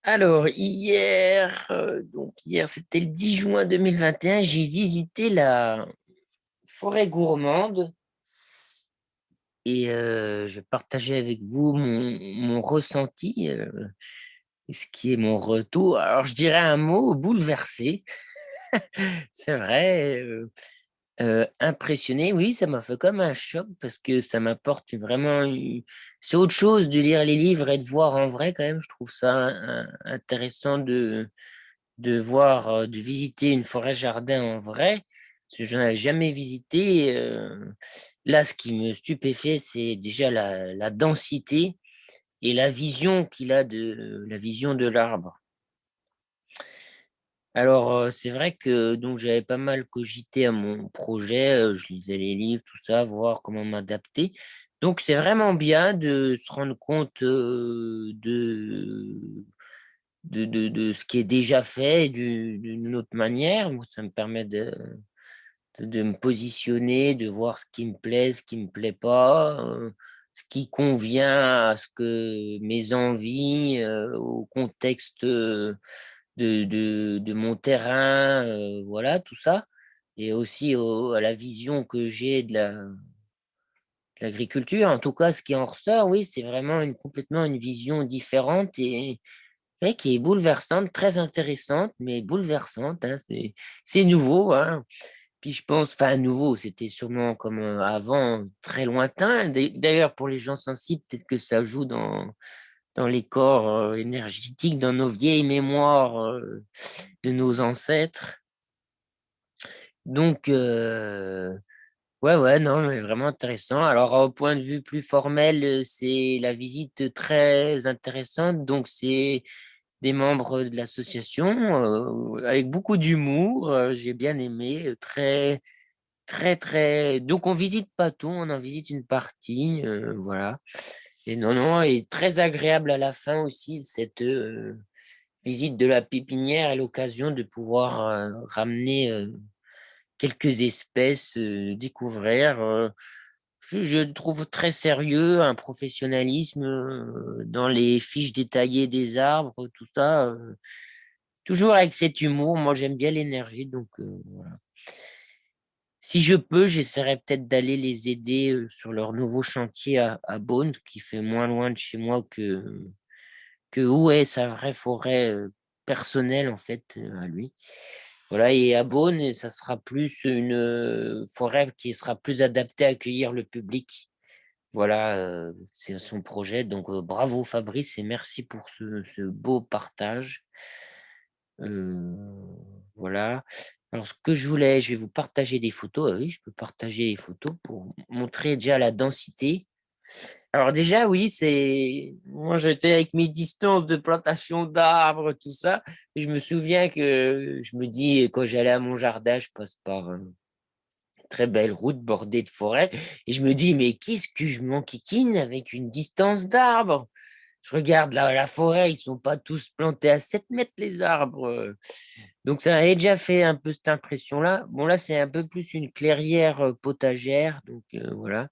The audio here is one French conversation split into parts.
Alors, hier, c'était le 10 juin 2021, j'ai visité la forêt gourmande et je vais partager avec vous mon ressenti, et ce qui est mon retour. Alors, je dirais un mot, bouleversé, c'est vrai, impressionné, oui, ça m'a fait comme un choc parce que ça m'apporte vraiment... C'est autre chose de lire les livres et de voir en vrai quand même, je trouve ça intéressant de voir, de visiter une forêt-jardin en vrai, parce que je n'en avais jamais visité. Là, ce qui me stupéfait, c'est déjà la densité et la vision qu'il a de la vision de l'arbre. Alors, c'est vrai que donc j'avais pas mal cogité à mon projet, je lisais les livres, tout ça, voir comment m'adapter. Donc, c'est vraiment bien de se rendre compte de ce qui est déjà fait d'une autre manière. Moi, ça me permet de me positionner, de voir ce qui me plaît, ce qui me plaît pas, ce qui convient à ce que mes envies, au contexte de mon terrain, voilà, tout ça. Et aussi à la vision que j'ai de l'agriculture. En tout cas, ce qui en ressort, oui, c'est vraiment complètement une vision différente et ouais, qui est bouleversante, très intéressante, mais bouleversante, hein, c'est nouveau, hein. Puis je pense, enfin nouveau, c'était sûrement comme avant, très lointain. D'ailleurs, pour les gens sensibles, peut-être que ça joue dans les corps énergétiques, dans nos vieilles mémoires de nos ancêtres. Donc, ouais, ouais, non, mais vraiment intéressant. Alors, au point de vue plus formel, c'est la visite très intéressante. Donc, c'est des membres de l'association, avec beaucoup d'humour. J'ai bien aimé, très, très, très. Donc, on visite pas tout, on en visite une partie, voilà. Et non, non, et très agréable à la fin aussi, cette visite de la pépinière et l'occasion de pouvoir ramener quelques espèces, découvrir. Je le trouve très sérieux, un professionnalisme dans les fiches détaillées des arbres, tout ça. Toujours avec cet humour, moi j'aime bien l'énergie, donc voilà. Si je peux, j'essaierai peut-être d'aller les aider sur leur nouveau chantier à Beaune, qui fait moins loin de chez moi que où est sa vraie forêt personnelle en fait à lui. Voilà, et à Beaune, ça sera plus une forêt qui sera plus adaptée à accueillir le public. Voilà, c'est son projet. Donc, bravo Fabrice et merci pour ce beau partage. Euh, voilà. Alors, ce que je voulais, je vais vous partager des photos. Ah oui, je peux partager les photos pour montrer déjà la densité. Alors déjà, oui, c'est... Moi, j'étais avec mes distances de plantation d'arbres, tout ça. Et je me souviens que je me dis, quand j'allais à mon jardin, je passe par très belle route bordée de forêt. Et je me dis, mais qu'est-ce que je m'enquiquine avec une distance d'arbres? Je regarde la forêt, ils sont pas tous plantés à 7 mètres les arbres. Donc ça avait déjà fait un peu cette impression-là. Bon, là, c'est un peu plus une clairière potagère. Donc voilà.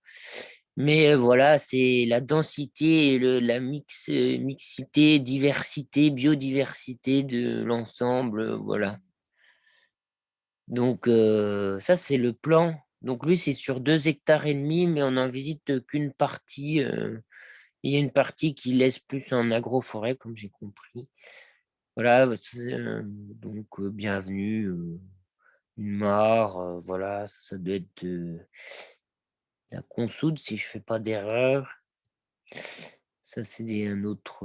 Mais voilà, c'est la densité et la mixité, diversité, biodiversité de l'ensemble. Voilà. Donc, ça, c'est le plan. Donc, lui, c'est sur 2,5 hectares, mais on n'en visite qu'une partie. Il y a une partie qui laisse plus en agroforêt, comme j'ai compris. Voilà, donc, bienvenue. Une mare, voilà, ça doit être de la consoude, si je fais pas d'erreur. Ça, c'est un autre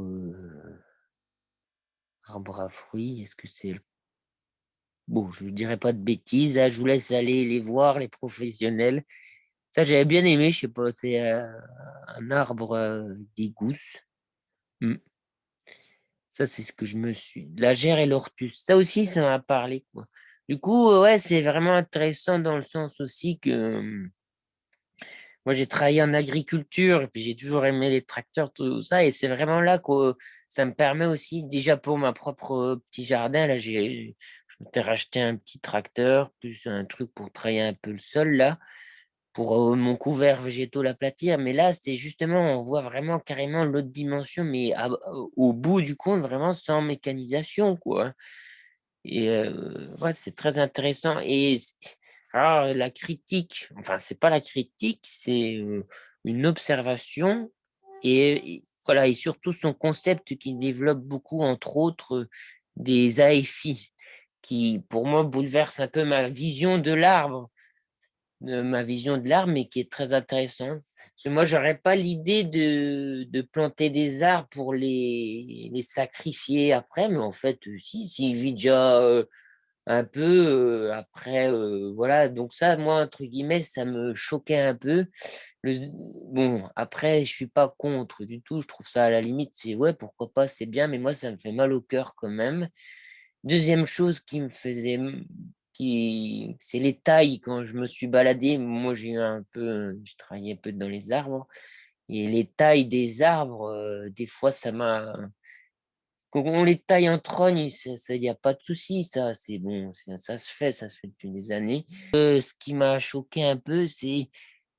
arbre à fruits. Est-ce que c'est... Bon, je ne dirais pas de bêtises, hein, je vous laisse aller les voir, les professionnels. Ça, j'avais bien aimé, je sais pas, c'est un arbre des gousses. Hmm. Ça, c'est ce que je me suis. La gère et l'ortus. Ça aussi, ça m'a parlé, quoi. Du coup, ouais, c'est vraiment intéressant dans le sens aussi que moi, j'ai travaillé en agriculture et puis j'ai toujours aimé les tracteurs, tout ça. Et c'est vraiment là que ça me permet aussi, déjà pour ma propre petit jardin, là, je m'étais racheté un petit tracteur, plus un truc pour travailler un peu le sol, là, pour mon couvert végétaux l'aplatir. Mais là, c'est justement, on voit vraiment carrément l'autre dimension, mais au bout du compte, vraiment sans mécanisation, quoi. Et ouais, c'est très intéressant. Et alors, la critique, enfin, c'est pas la critique, c'est une observation. Et voilà, et surtout son concept qui développe beaucoup, entre autres, des AFI, qui pour moi bouleverse un peu ma vision de l'arbre, mais qui est très intéressant. Parce que moi, j'aurais pas l'idée de planter des arbres pour les sacrifier après, mais en fait, si, s'il vit déjà un peu après, voilà. Donc ça, moi, entre guillemets, ça me choquait un peu. Bon, après, je suis pas contre du tout. Je trouve ça à la limite, c'est ouais, pourquoi pas, c'est bien, mais moi, ça me fait mal au cœur quand même. Deuxième chose qui me faisait, c'est les tailles quand je me suis baladé. Moi, j'ai eu un peu, je travaillais un peu dans les arbres et les tailles des arbres, des fois, ça m'a. Quand on les taille en trogne, il y a pas de souci, ça, c'est bon, ça se fait depuis des années. Ce qui m'a choqué un peu, c'est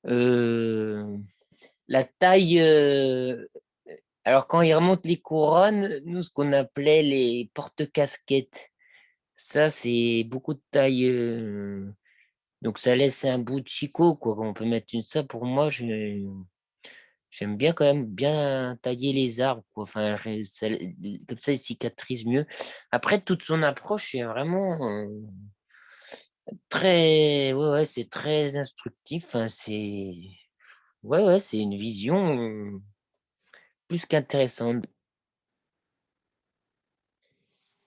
euh, la taille. Alors, quand ils remontent les couronnes, nous, ce qu'on appelait les porte-casquettes, ça, c'est beaucoup de taille. Donc, ça laisse un bout de chicot, quoi. On peut mettre une ça. Pour moi, j'aime bien quand même bien tailler les arbres, quoi. Enfin, comme ça, ils cicatrisent mieux. Après, toute son approche est vraiment très. Ouais, ouais, c'est très instructif. Enfin, Ouais, ouais, c'est une vision plus qu'intéressante.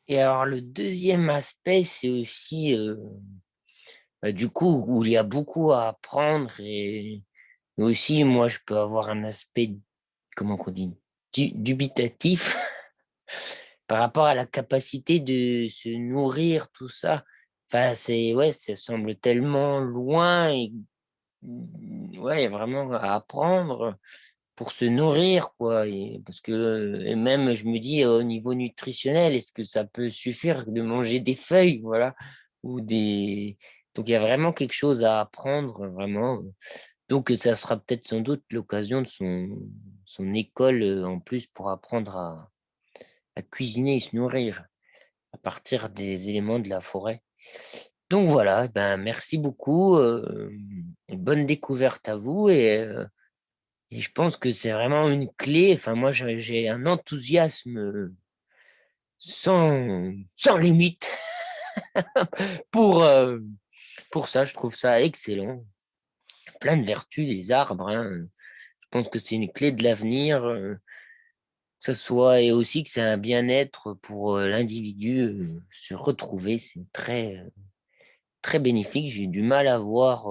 Et alors, le deuxième aspect, c'est aussi, du coup, où il y a beaucoup à apprendre et aussi, moi, je peux avoir un aspect, comment on dit, dubitatif par rapport à la capacité de se nourrir, tout ça. Enfin, ouais, ça semble tellement loin et ouais, vraiment à apprendre pour se nourrir, quoi. Et parce que, et même, je me dis, au niveau nutritionnel, est-ce que ça peut suffire de manger des feuilles, voilà, ou des. Donc, il y a vraiment quelque chose à apprendre, vraiment. Donc, ça sera peut-être sans doute l'occasion de son école en plus pour apprendre à cuisiner et se nourrir à partir des éléments de la forêt. Donc voilà, ben merci beaucoup. Bonne découverte à vous et je pense que c'est vraiment une clé. Enfin, moi, j'ai un enthousiasme sans limite pour, euh, pour ça. Je trouve ça excellent. Plein de vertus, les arbres, hein. Je pense que c'est une clé de l'avenir, que ce soit et aussi que c'est un bien-être pour l'individu, se retrouver. C'est très bénéfique. J'ai du mal à voir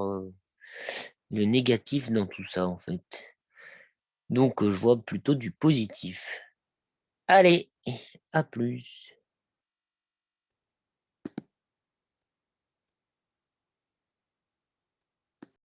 le négatif dans tout ça, en fait. Donc, je vois plutôt du positif. Allez, à plus.